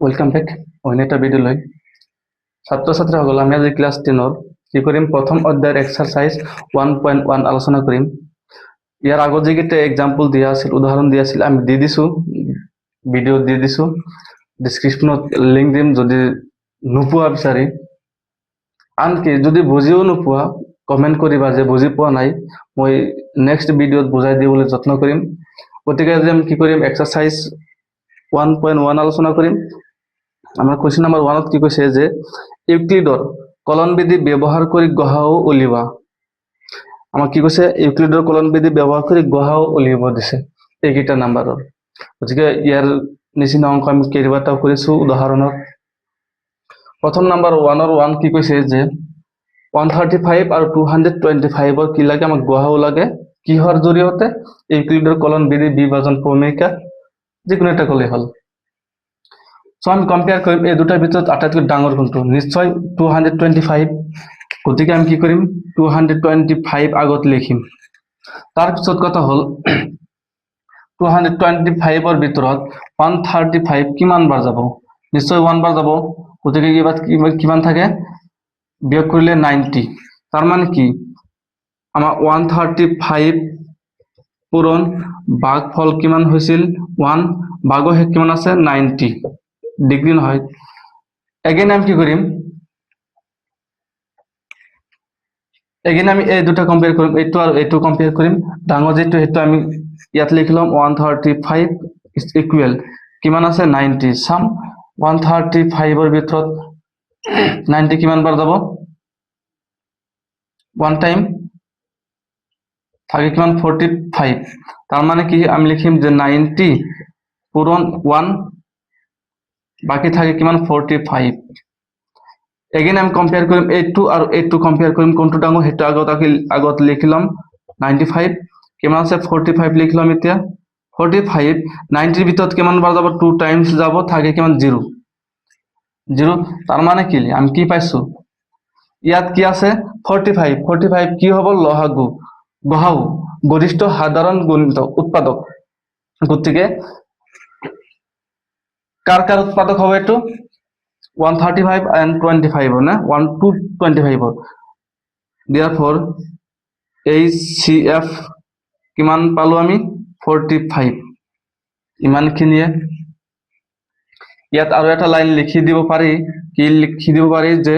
Welcome back অন্য একটা video লই ছাত্ৰছাত্ৰীসকল আমি আজি ক্লাস 10 কি কৰিম প্ৰথম অধ্যায়ৰ এক্সাৰসাইজ 1.1 আলোচনা কৰিম ইয়াৰ আগত যেকেইটা এক্সাম্পল দিয়া আছিল উদাহৰণ দিয়া আছিল আমি দি দিছো ভিডিও দি দিছো ডেসক্ৰিপশনত লিংক দিম যদি নোপোৱা বিচাৰি আনকি যদি বুজিও নোপোৱা কমেন্ট কৰিবা যে বুজি পোৱা নাই মই নেক্সট ভিডিওত বুজাই দিবলৈ যত্ন কৰিম গতিকে আজি আমি কি কৰিম এক্সাৰসাইজ 1.1 আলোচনা কৰিম আমাৰ কোয়েশ্চন নাম্বাৰ 1 কি কৈছে যে ইউক্লিডৰ কলন বিধি ব্যৱহাৰ কৰি গহাও উলিওৱা আমাক কি কৈছে ইউক্লিডৰ কলন বিধি ব্যৱহাৰ কৰি গহাও উলিয়াব দিছে এইকেইটা নাম্বাৰৰ গতিকে ইয়াৰ নিচিনা অংক আমি কেইবাটাও কৰিছো উদাহৰণত প্ৰথম নাম্বাৰ 1 ৰ 1 কি কৈছে যে 135 আৰু 225 ৰ কি লাগে আমাক গহাও লাগে কিহৰ জৰিয়তে ইউক্লিডৰ কলন বিধি বিভাজন ক্ৰমিকা যিকোনো এটা কলে হল So আমি কম্পেয়াৰ কৰিম এই দুটাৰ ভিতৰত আটাইতকৈ ডাঙৰ কোনটো নিশ্চয় 225 গতিকে আমি কি কৰিম 225 আগত লিখিম তাৰ পিছত কথা হল 225 ৰ ভিতৰত 135 কিমান বাৰ যাব নিশ্চয় 1 বাৰ যাব গতিকে কিমান থাকে বিয়োগ কৰিলে 90 তাৰ মানে কি আমাৰ 135 পূৰণ ভাগফল কিমান হৈছিল 1 ভাগৰ হেড কিমান আছে 90 ডিগ্ৰি নহয় এগেইন আমি কি কৰিম এগেইন আমি এই দুটা কম্পেয়াৰ কৰিম এইটো আৰু এইটো কম্পেয়াৰ কৰিম ডাঙৰ যেটো হেতু আমি ইয়াত লিখিলাম 135 ইজ ইকুয়াল কিমান আছে 90 সাম 135 ৰ ভিতৰত 90 কিমান বাৰ যাব ওয়ান টাইম থাকে কিমান 45 তার মানে কি আমি লিখিম যে 90 পূরণ 1 বাকি থাকে কিমান 45 এগেইন আমি কম্পেয়ার কৰিম এইটো আৰু এইটো কম্পেয়াৰ কৰিম কোনটো ডাঙৰ হেতু আগত লিখিলাম 95 কিমান আছে 45 লিখলাম এতিয়া 45 90 ৰ ভিতৰত কিমান বাৰ যাব 2 টাইমস যাব থাকে কিমান 0 0 তার মানে কি আমি কি পাইছো ইয়াত কি আছে 45 কি হ'ব লহাগু গহাও গৰিষ্ঠ সাধারণ গুণিত উৎপাদক গতিকে কার কার উৎপাদক হবে এটো 135 and 25 না 1 to 25 therefore HCF কিমান পালো আমি 45 ইমানখিনিয়ে ইয়াত আৰু এটা লাইন লিখি দিব পাৰি কি লিখি দিব পাৰি যে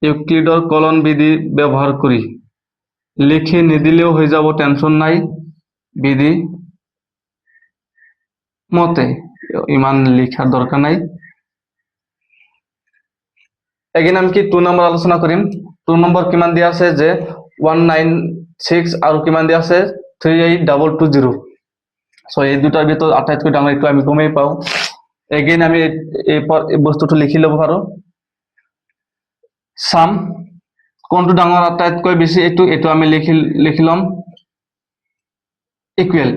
ইউক্লিডৰ কলন বিধি ব্যবহাৰ কৰি লিখি নিদিলেও হৈ যাব টেনশন নাই বিধি মতে ইমান লিখাৰ দৰকাৰ নাই এগেইন আমি কি 2 নম্বৰ আলোচনা কৰিম 2 নম্বৰ কিমান দিয়া আছে যে 196 আৰু কিমান দিয়া আছে 38220 সো এই দুটাৰ ভিতৰত আটাইতকৈ ডাঙৰ এইটো আমি গমেই পাও এগেইন আমি এই বস্তুটো লিখি লব পাৰো সাম কোনটো ডাঙৰ আটাইতকৈ বেছি এইটো আমি লিখিলাম ইকুয়াল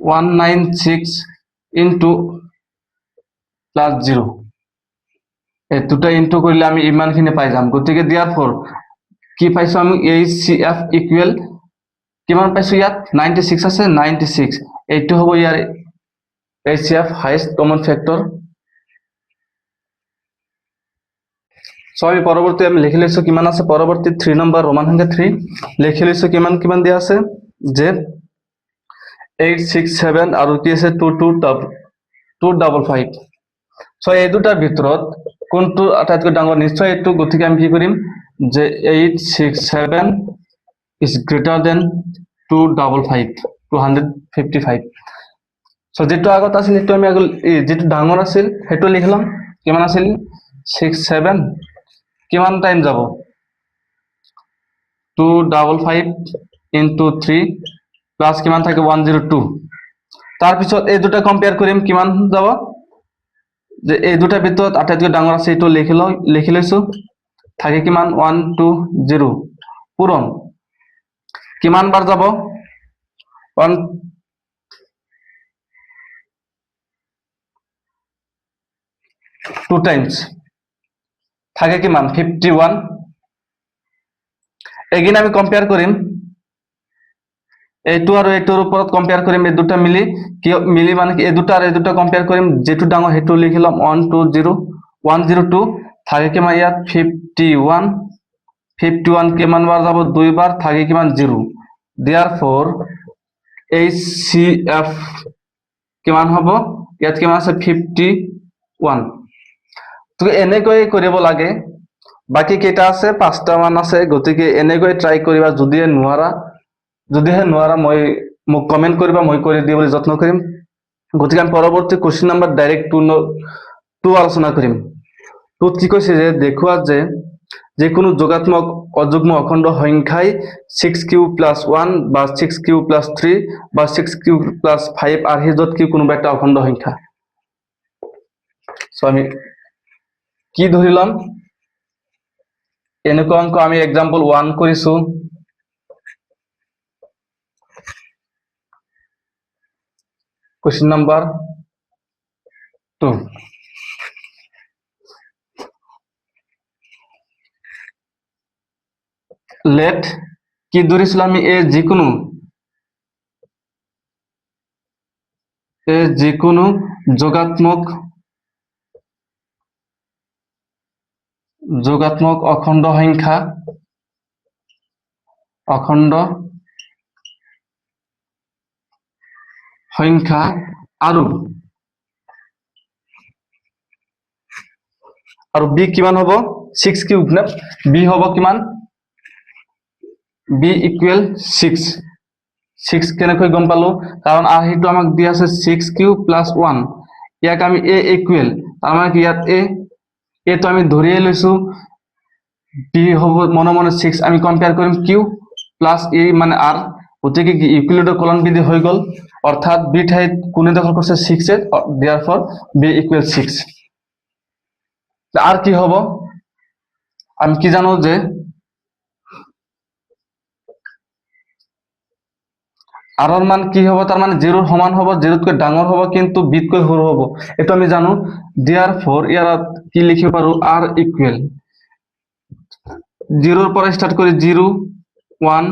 196 into প্লাস 0 এই দুটা ইনটু কৰিলে আমি ইমানখিনি পাই যাম গতিকে therefore কি পাইছো আমি HCF ইকুয়াল কিমান পাইছো ইয়াত 96 আছে 96 এইটো হ'ব ইয়াৰ HCF highest common factor so আমি পৰবৰ্তী আমি লিখি লৈছো কিমান আছে পৰবৰ্তী 3 নম্বৰ ৰোমান সংখ্যা 3 লিখি লৈছো কিমান দিয়া আছে যে 867 আৰু কি আছে 255 সো এই দুটাৰ ভিতৰত কোনটো আটাইতকৈ ডাঙৰ নিশ্চয় এইটো গতিকে আমি কি কৰিম যে 867 is greater than 255 সো যেটো আগত আছিল সেইটো আমি যেটো ডাঙৰ আছিল সেইটো লিখলাম কিমান আছিল 67 কিমান টাইম যাব 255 into 3 প্লাস কিমান থাকে 102 তাৰ পিছত এই দুটা কম্পেয়াৰ কৰিম কিমান যাব যে এই দুটাৰ ভিতৰত আটাইতকৈ ডাঙৰ আছে এইটো লিখি লৈছো থাকে কিমান 120 পূৰণ কিমান বাৰ যাব 2 টাইমস থাকে কিমান 51 এগেইন আমি কম্পেয়াৰ কৰিম এইটো আৰু এইটোৰ ওপৰত কম্পেয়াৰ কৰিম, এই দুটা মিলি মানে কি এই দুটা আৰু এই দুটা কম্পেয়াৰ কৰিম, যেটো ডাঙৰ সেইটো লিখি ল'ম 102 থাকে কিমান ইয়াত 51 কিমান বাৰ যাব 2 বাৰ থাকে কিমান 0 therefore HCF কিমান হ'ব ইয়াত কিমান আছে 51 তো এনেকৈ কৰিব লাগে বাকি কেইটা আছে 5টা মান আছে গতিকে এনেকৈ ট্ৰাই কৰিবা যদিহে নোৱাৰা মই মোক কমেন্ট কৰিবা মই কৰি দিবলৈ যত্ন কৰিম গতিকে আমি পৰৱৰ্তী কোশ্চেন নাম্বাৰ ডাইৰেক্ট 2 আলোচনা কৰিম তো কি কৈছে যে দেখুৱা যে যেকোনো যোগাত্মক অযুগ্ম অখণ্ড সংখ্যাই 6q + 1 বা 6q + 3 বা 6q + 5 আর যত কি কোনোবা একটা অখণ্ড সংখ্যা সো আমি কি ধৰিলাম এনেকুৱা অংক আমি एग्जांपल 1 কৰিছো क्वेश्चन नंबर 2 लेट কি ধৰিছিলো আমি যিকোনো যোগাত্মক অখণ্ড সংখ্যা আৰু b কিমান হ'ব 6 কিউব না b হ'ব কিমান b = 6 কেনেকৈ গম পালো কাৰণ আহিটো আমাক দি আছে 6q + 1 ইয়াক আমি a ইকুৱেল তাৰ মানে কি ইয়াত a তো আমি ধৰিয়ে লৈছো b হ'ব মনে মনে 6 আমি কম্পেয়াৰ কৰিম q + a মানে r গতিকে কি ইকুৱেলটো কলন বিধি হৈ গল অৰ্থাৎ b ঠাইত কোনে দখল কৰিছে 6 therefore b = 6 আর কি হব আমি কি জানো যে আর এর মান কি হবে তার মানে 0 এর সমান হবে 0 তকৈ ডাঙৰ হ'ব কিন্তু b তকৈ সৰু হ'ব এটো আমি জানো therefore ইয়াৰ কি লিখিব পাৰো r = 0 ৰ পৰা স্টাৰ্ট কৰি 0 1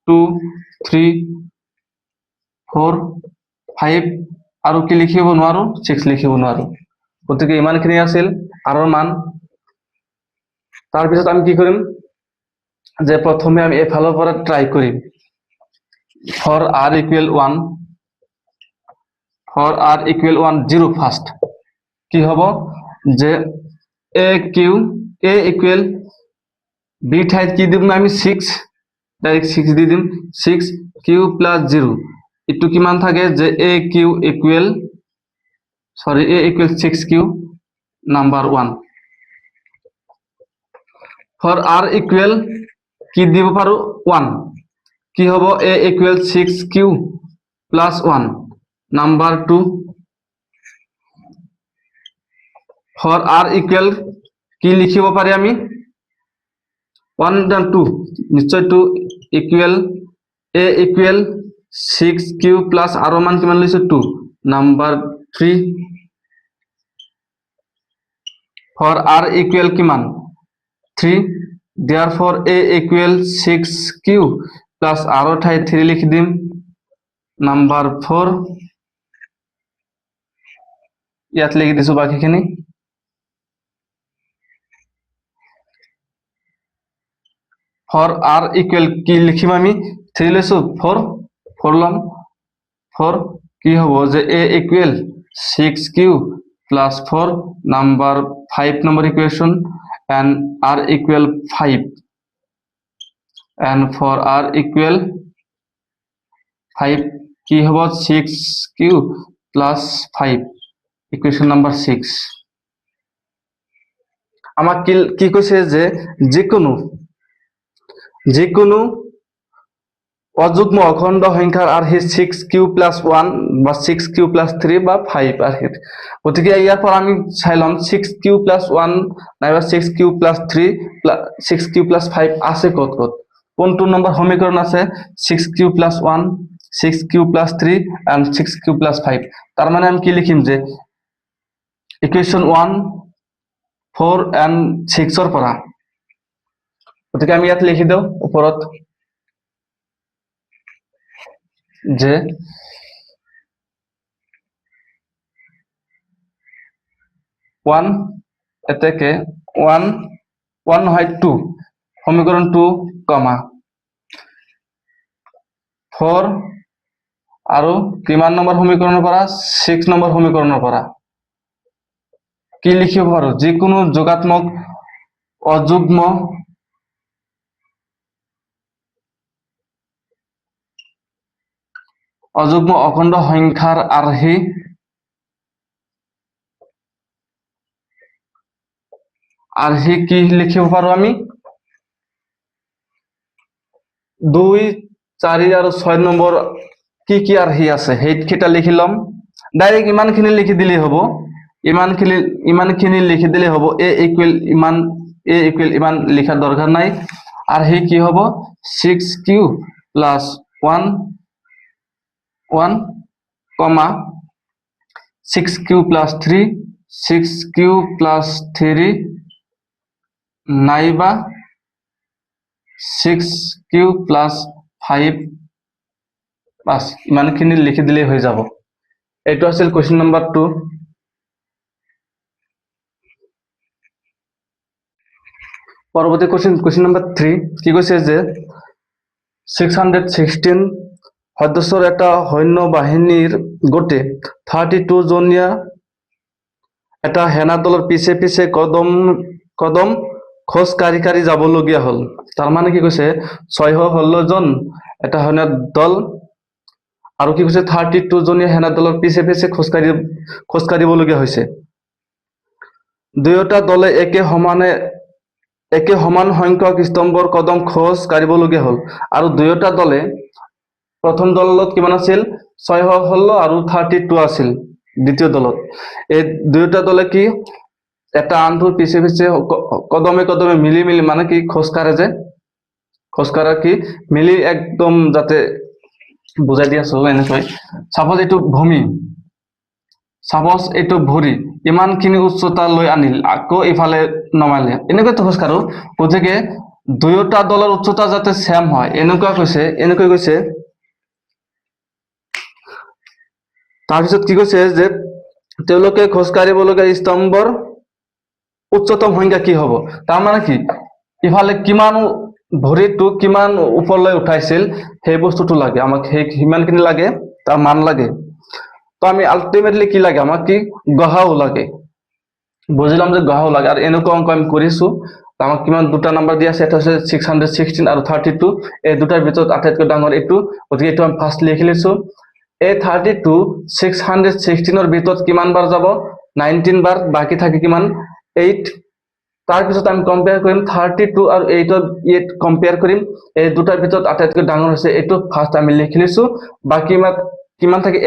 2 3 4 5 আৰু কি লিখিব নোৱাৰো 6 লিখিব নোৱাৰো গতিকে ইমানখিনি আছিল r ৰ মান তাৰ পিছত আমি কি কৰিম যে প্ৰথমে আমি এফালৰ পৰা ট্ৰাই কৰিম for r equal 1 0 ফার্স্ট কি হব যে a equal b ঠাইত কি দিম আমি 6 ডাইরেক্ট 6 দি দিম 6q + 0 ইটো কিমান থাকে যে a equal 6q number 1 for r equal কি দিব পাৰো 1 কি হব a equal 6q + 1 number 2 for r equal কি লিখিব পারি আমি 1 and 2 নিশ্চয় 2 equal a equal 6q + r মান কিমান লৈছো 2 নাম্বার 3 for r equal কিমান 3 therefore a equal 6q + r ঠাই 3 লিখি দিম নাম্বার 4 ইয়াত লিখি দিছো বাকিখিনি for r equal কি লিখিম আমি 3 লৈছো 4 লম 4 কি হবো যে a equal 6q + 4 number 5 number equation and r equal 5 and for r equal 5 কি হবো 6q + 5 ইকুয়েশন নাম্বার 6 আমাক কি কৈছে যে যেকোনো অযুগ্ম অখণ্ড সংখ্যার আর 6q + 1 বা 6q + 3 বা 5 আর গতিকে ইয়াৰ পৰা আমি চাইলাম 6q + 1 নাইবা 6q + 3 6q + 5 আছে কত কোনটো নম্বৰ সমীকৰণ আছে 6q + 1 6q + 3 and 6q + 5 তার মানে আমি কি লিখিম যে ইকুয়েশন 1 4 and 6 ৰ পৰা গতিকে আমি ইয়াত লিখি দেও ওপৰত যে 1 থেকে 1 1 নহয় 2 সমীকৰণ 2 কমা 4 আৰু কিমান নম্বৰ সমীকৰণৰ পৰা 6 নম্বৰ সমীকৰণৰ পৰা কি লিখিব পাৰো যিকোনো যোগাত্মক অযুগ্ম অখণ্ড সংখ্যাৰ আৰ্হি কি লিখিব পাৰো আমি 2 4 আৰু 6 নম্বৰ কি আৰ্হি আছে সেইকেইটা লিখি লম ডাইৰেক্ট ইমানখিনি লিখি দিলেই হ'ব ইমানখিনি লিখি দিলেই হ'ব a ইকুৱেল ইমান লিখাৰ দৰকাৰ নাই আৰ্হি কি হ'ব 6q প্লাস 1 1 কমা 6q প্লাস 3 6q প্লাস 3 নাইবা 6q প্লাস 5 বাস ইমানখিনি লিখি দিলেই হৈ যাব এইটো আছিল কোৱেশ্চন নম্বৰ 2 পৰৱৰ্তী কোৱেশ্চন নম্বৰ 3 কি কৈছে যে 616 সদস্যৰ এটা সৈন্য বাহিনীৰ গোটে 32 জনীয়া এটা সেনা দলৰ পিছে পিছে কদম খোজ কাঢ়ি যাবলগীয়া হ'ল তাৰ মানে কি কৈছে 616 জন এটা সেনা দল আৰু কি কৈছে 32 জনীয়া সেনা দলৰ পিছে পিছে খোজ কাঢ়িবলগীয়া হৈছে দুয়োটা দলে একে সমান সংখ্যক স্তম্ভৰ কদম খোজ কাঢ়িবলগীয়া হ'ল আৰু দুয়োটা দলে প্ৰথম দলত কিমান আছিল 616 আৰু 32 আছিল দ্বিতীয় দলত এই দুয়োটা দলে কি এটা আনটোৰ পিছে পিছে কদমে মিলি মানে কি খোজ কাঢ়ে কি মিলি একদম যাতে বুজাই দি আছো এনেকৈ সাপোজ এইটো ভৰি ইমানখিনি উচ্চতা লৈ আনিল আকৌ ইফালে নমালে এনেকৈ খোজ কাঢ়ো গতিকে দুয়োটা দলৰ উচ্চতা যাতে সেম হয় এনেকৈ কৈছে তাৰপিছত কি কৈছে যে তেওঁলোকে খোজ কাঢ়িবলগীয়া স্তম্ভৰ উচ্চতম সংখ্যা কি হ'ব তাৰ মানে কি ইফালে কিমান ভৰিটো কিমান ওপৰলৈ উঠাইছিল সেই বস্তুটো লাগে আমাক সিমানখিনি লাগে তাৰ মান লাগে তো আমি আলটিমেটলি কি লাগে আমাক কি গহাও লাগে বুজিলাম যে গহাও লাগে আৰু এনেকুৱা অংক আমি কৰিছো আমাক কিমান দুটা নাম্বাৰ দিয়া আছে এটা হৈছে 616 আৰু 32 এই দুটাৰ ভিতৰত আটাইতকৈ ডাঙৰ এইটো গতিকে এইটো আমি ফাৰ্ষ্ট লিখি লৈছো এই 32 616 ৰ ভিতৰত কিমান বাৰ যাব 19 বাৰ বাকি থাকে কিমান 8 তাৰপিছত আমি কম্পেয়াৰ কৰিম 32 আৰু 8 কম্পেয়াৰ কৰিম এই দুটাৰ ভিতৰত আটাইতকৈ ডাঙৰ হৈছে এইটো ফাৰ্ষ্ট আমি লিখি লৈছো বাকি কিমান থাকে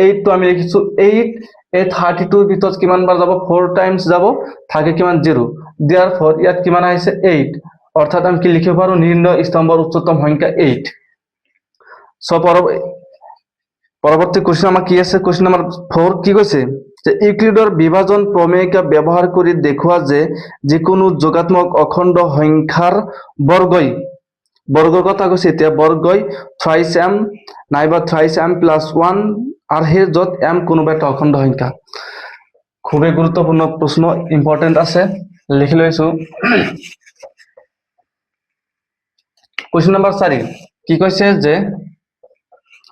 8 তো আমি লিখিছো 8 এই 32 ৰ ভিতৰত কিমান বাৰ যাব 4 টাইমছ যাব থাকে কিমান 0 therefore ইয়াত কিমান আহিছে 8 অৰ্থাৎ আমি কি লিখিব পাৰো নিৰ্ণয় স্তম্ভৰ উচ্চতম সংখ্যা 8 সো পৰৱৰ্তী কোৱেশ্চন আমাৰ কি আছে কোৱেশ্চন নম্বৰ 4 কি কৈছে যে ইউক্লিডৰ বিভাজন প্ৰমেয়িকা ব্যৱহাৰ কৰি দেখুৱা যে যিকোনো যোগাত্মক অখণ্ড সংখ্যাৰ বৰ্গৰ কথা কৈছে এতিয়া বৰ্গই থ্ৰাইছ m নাইবা থ্ৰাইছ m প্লাস 1 আৰু হে যত m কোনোবা এটা অখণ্ড সংখ্যা খুবই গুৰুত্বপূৰ্ণ প্ৰশ্ন ইম্পৰ্টেন্ট আছে লিখি লৈছো কোৱেশ্চন নম্বৰ 4 কি কৈছে যে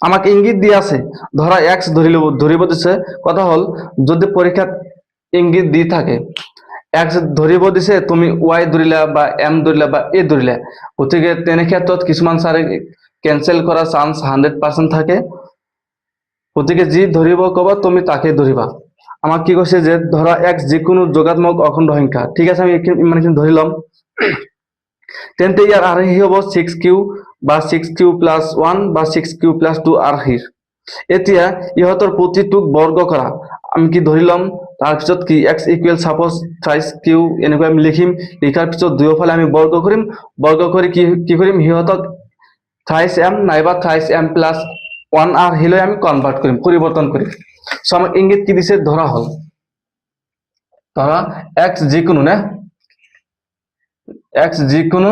আমাক ইঙ্গিত দিয়া আছে ধৰা x ধৰিব দিছে কথা হল যদি পৰীক্ষাত ইঙ্গিত দি থাকে x ধৰিব দিছে তুমি y ধৰিলা বা m ধৰিলা বা a ধৰিলা গতিকে তেনে ক্ষেত্ৰত কিছুমান সাৰে ক্যান্সেল কৰা চান্স 100% থাকে গতিকে যি ধৰিব কবা তুমি তাকে ধৰিবা আমাক কি কৈছে যে ধৰা x যিকোনো যোগাত্মক অখণ্ড সংখ্যা ঠিক আছে আমি ইমানখিনি ধৰি লম তেন্তে ইয়াৰ আৰ্হি হ'ব 6q বা 6q প্লাস 1 বা 6q প্লাস 2 আৰ্হিৰ এতিয়া ইহতৰ প্ৰতিটোক বৰ্গ কৰা আমি কি ধৰি লম তাৰপিছত কি x ইকুৱেল সাপোজ 3q এনেকৈ আমি লিখিম লিখাৰ পিছত দুয়োফালে আমি বৰ্গ কৰি কি কৰিম ইহতক 3m নাইবা 3m প্লাস 1 আৰ্হিলৈ আমি কনভাৰ্ট কৰিম পৰিৱৰ্তন কৰিম সো আমাক ইঙ্গিত কি দিছে ধৰা হল ধৰা x যিকোনো না x যিকোনো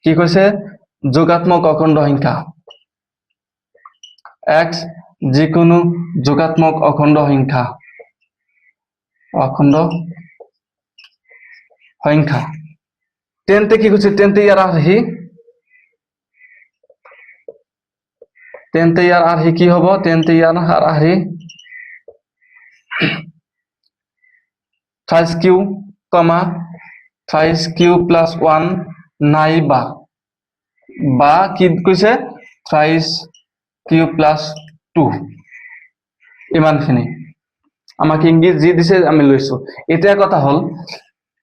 কি কৈছে যোগাত্মক অখণ্ড সংখ্যা x যিকোনো যোগাত্মক অখণ্ড সংখ্যা তেন্তে কি কৈছে তেন্তে ইয়াৰ আৰ্হি কি হ'ব তেন্তে ইয়াৰ আৰ্হি thrice q comma thrice q plus 1 নাইবা বা কি কৈছে থ্ৰাইছ কিউ প্লাছ 2 ইমানখিনি আমাক ইংগিত যি দিছে আমি লৈছো এতিয়া কথা হল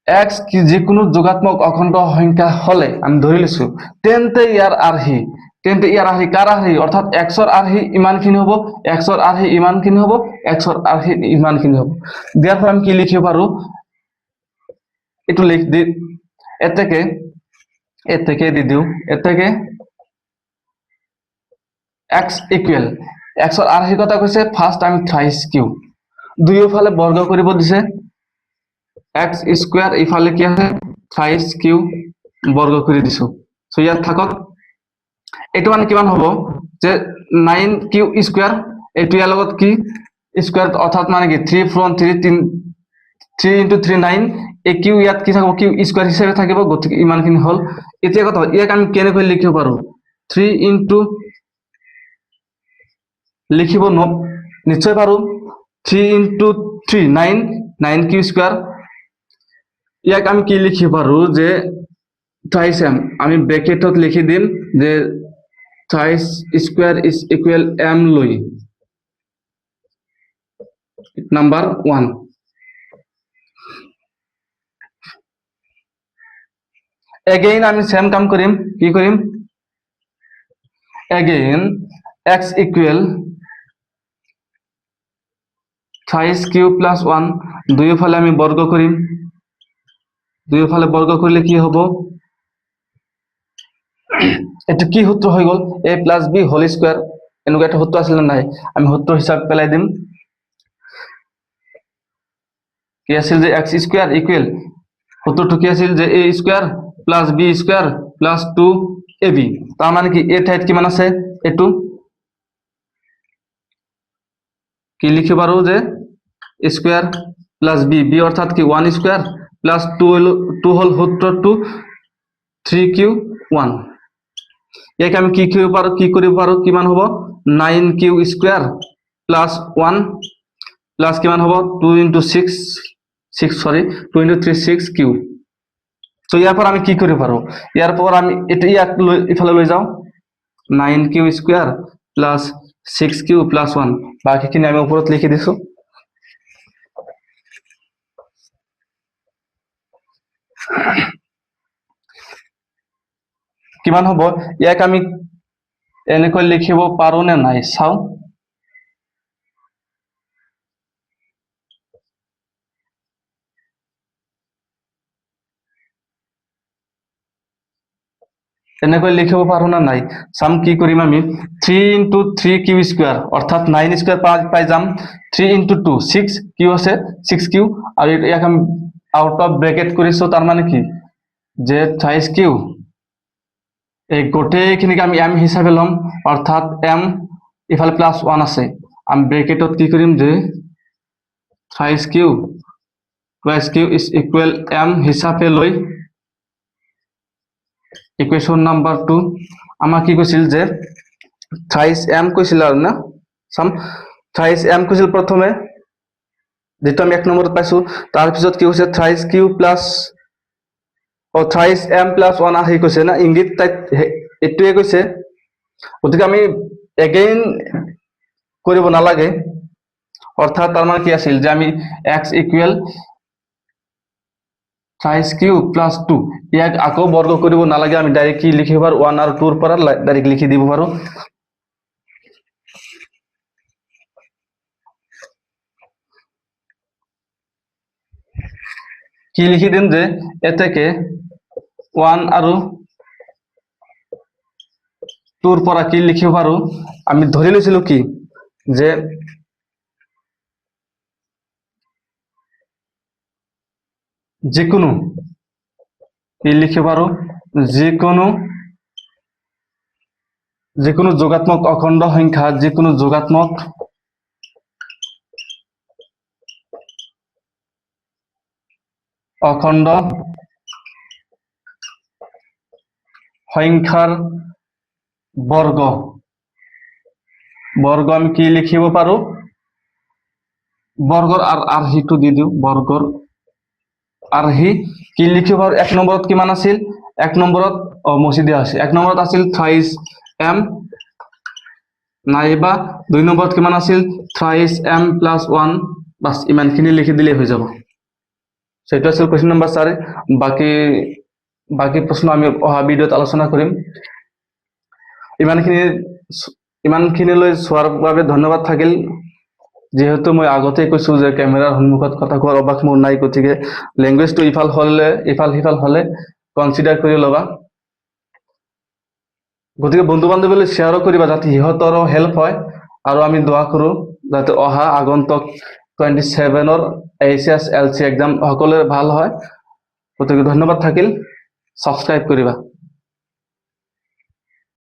x যিকোনো যোগাত্মক অখণ্ড সংখ্যা হলে আমি ধৰি লৈছো তেন্তে ইয়াৰ আৰ্হি কাৰ আৰ্হি অৰ্থাৎ x ৰ আৰ্হি ইমানখিনি হ'ব x ৰ আৰ্হি ইমানখিনি হ'ব x ৰ আৰ্হি ইমানখিনি হ'ব দিয়াৰ পৰা আমি কি লিখিব পাৰো এইটো লিখ দি এতেকে দি দিও এতেকে x ইকুৱেল x ৰ আৰ্হি কথা কৈছে ফাৰ্ষ্ট আমি থ্ৰাইছ কিউ দুয়োফালে বৰ্গ কৰিব দিছে x স্কয়াৰ ইফালে কি আছে থ্ৰাইছ কিউ বৰ্গ কৰি দিছো সো ইয়াত থাকক এটো মানে কিমান হ'ব যে 9 কিউ স্কয়ার এটো ইয়াৰ লগত কি স্কয়াৰ অৰ্থাৎ মানে কি 3 from 3 into 3 9 এই কিউ ইয়াত কি থাকিব কিউ স্কয়ার হিচাপে থাকিব গতিকে ইমানখিনি হল এতিয়া কথা ইয়াক আমি কেনেকৈ লিখিব পাৰো 3 into লিখিব নিশ্চয় পাৰো 3 into 3 9 কিউ স্কয়াৰ ইয়াক আমি কি লিখিব পাৰো যে থ্ৰাইছ m আমি ব্ৰ্যাকেটত লিখি দিম যে thrice square is equal m লৈ নাম্বাৰ 1 এগেইন আমি সেম কাম কৰিম কি কৰিম again x equal thrice q plus 1 দুয়োফালে আমি বৰ্গ কৰিম দুয়োফালে বৰ্গ কৰিলে কি হ'ব এটা কি সূত্ৰ হৈ গল a plus b whole square এনেকুৱা এটা সূত্ৰ আছিল নাই আমি সূত্ৰ হিসাব পেলাই দিম কি আছিল যে x স্কয়াৰ ইকুৱেল সূত্রটো কি আছিল যে a square plus b square plus 2ab তার মানে কি a ঠাইত কিমান আছে এটো কি লিখিব পাৰো যে স্কয়াৰ প্লাস b অৰ্থাৎ কি 1 স্কয়াৰ প্লাস 2 হল সূত্ৰটো 3q1 ইয়াকে আমি কি কৰিব পাৰো কিমান হ'ব 9q স্কয়ার প্লাস 1 প্লাস কিমান হ'ব 2 into 2 into 3 6q তো ইয়াৰ পৰা আমি কি কৰিব পাৰো ইয়াৰ পৰা আমি এটা ইয়াক ইফালে লৈ যাও 9q square plus 6q plus 1 বাকিখিনি আমি ওপৰত লিখি দিছো কিমান হ'ব ইয়াক আমি এনেকৈ লিখিব পাৰো নে নাই চাও এনেকৈ লিখিব পাৰো না নাই সাম কি কৰিম আমি 3 into 3q স্কয়াৰ অৰ্থাৎ 9 স্কয়াৰ পাই যাম 3 into 2 6 কিউ আছে 6q আৰু ইয়াক আমি আউট অফ ব্ৰ্যাকেট কৰিছো তাৰ মানে কি যে থ্ৰাইছ কিউ এই গোটেইখিনিক আমি m হিচাপে লম অৰ্থাৎ m ইফালে প্লাস 1 আছে আমি ব্ৰ্যাকেটত কি কৰিম যে thrice q is equal m হিচাপে লৈ ইকুয়েশন নাম্বাৰ 2 আমাৰ কি কৈছিল যে থ্ৰাইছ m কৈছিল আৰু না সাম থ্ৰাইছ m কৈছিল প্ৰথমে যেটো আমি এক নম্বৰত পাইছো তাৰ পিছত কি হৈছে thrice q plus thrice m plus 1 আহি কৈছে না ইংগিত এটোৱে কৈছে গতিকে আমি এগেইন কৰিব নালাগে অৰ্থাৎ তাৰ মানে কি আছিল যে আমি x equal thrice q plus 2 ইয়াক আকৌ বৰ্গ কৰিব নালাগে আমি ডাইৰেক্ট কি লিখিব পাৰো 1 আৰু 2 ৰ পৰা ডাইৰেক্ট লিখি দিব পাৰো কি লিখি দিম যে এতেকে 1 আৰু 2 ৰ পৰা কি লিখিব পাৰো আমি ধৰি লৈছিলো কি যে যিকোনো কি লিখিব পাৰো যিকোনো যিকোনো যোগাত্মক অখণ্ড সংখ্যা, যিকোনো যোগাত্মক অখণ্ড সংখ্যাৰ বৰ্গ আমি কি লিখিব পাৰো? বৰ্গৰ আৰ্হিটো দি দিওঁ, বৰ্গৰ আৰ্হি কি লিখিব পাৰো? 1 নম্বৰত কিমান আছিল? 1 নম্বৰত মচি দিয়া হৈছে। 1 নম্বৰত আছিল থ্ৰাইছ m, নাইবা 2 নম্বৰত কিমান আছিল? থ্ৰাইছ m + 1, বাস ইমানখিনি লিখি দিলেই হৈ যাব। সেইটো আছিল কুৱেশ্যন নম্বৰ 4। বাকি প্ৰশ্ন আমি অহা ভিডিঅ'ত আলোচনা কৰিম। ইমানখিনিলৈ চোৱাৰ বাবে ধন্যবাদ থাকিল। যিহেতু মই আগতেই কৈছো যে কেমেৰাৰ সন্মুখত কথা কোৱাৰ অভ্যাস মোৰ নাই, গতিকে লেংগুৱেজটো ইফাল সিফাল হলে কনচিডাৰ কৰি ল'বা। গতিকে বন্ধু বান্ধৱীলৈ শ্বেয়াৰো কৰিবা যাতে সিহঁতৰো হেল্প হয়, আৰু আমি দোৱা কৰো যাতে অহা আগন্তুক 27ৰ HSLC এক্সাম সকলোৰে ভাল হয়। গতিকে ধন্যবাদ থাকিল, ছাবস্ক্ৰাইব কৰিবা।